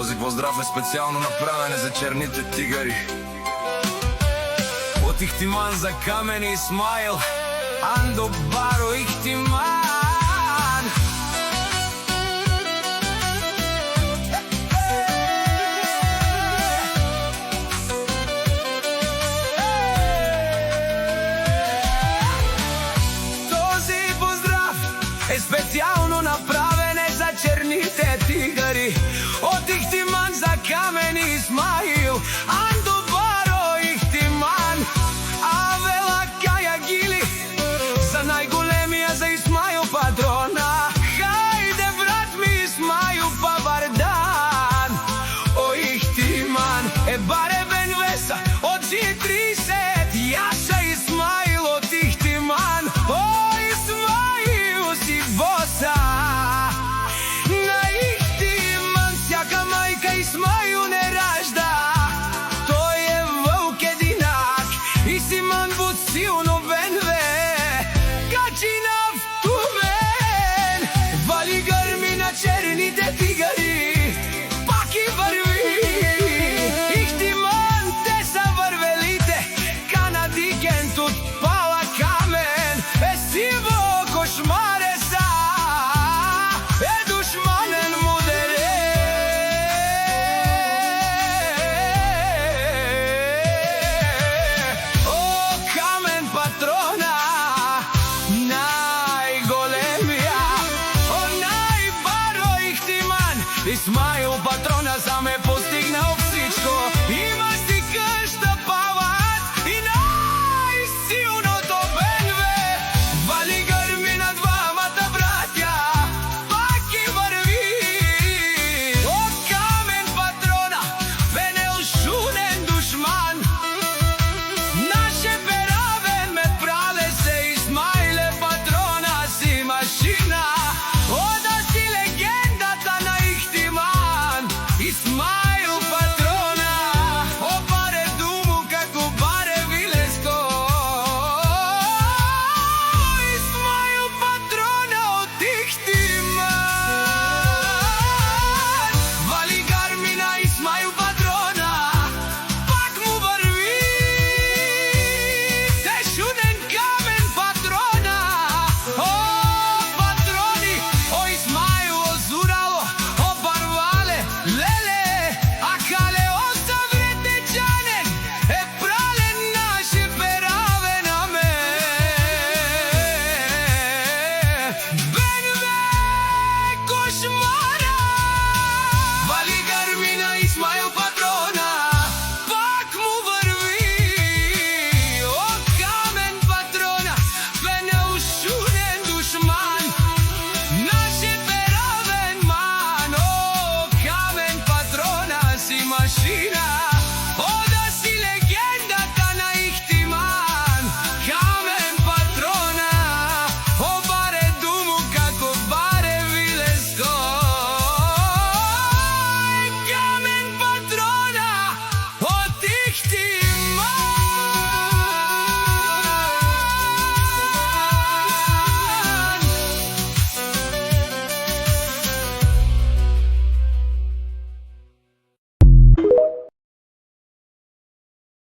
Този поздрав е специјално направен за черните тигари. Од Ихтиман за Камен и Исмаил, Андо Баро Ихтиман. Този поздрав е специјално направен за черните тигари. Од Ихтиман за Камен и Исмаил, Андо Баро Ихтиман. Авела Каја Гили за најголемија, за Исмаил патрона. Хајде брат ми Исмаил па Вардан. О Ихтиман е баребен веса од G30. Јаша Исмаил од Ихтиман. О Исмаил си боса. На Ихтиман сјака мајка Исмаил не ражда. Тој е вълк единак, Исмаил буд силно венве. Качинав тумен, вали грми на черните тигари. Пак и върви Ихтиман, те са вървелите. Канадикентот пала камен, е сиво кошмаре са, е душманен мудере. О Камен патрона, најголемија, о најбаро Ихтиман, Исмаил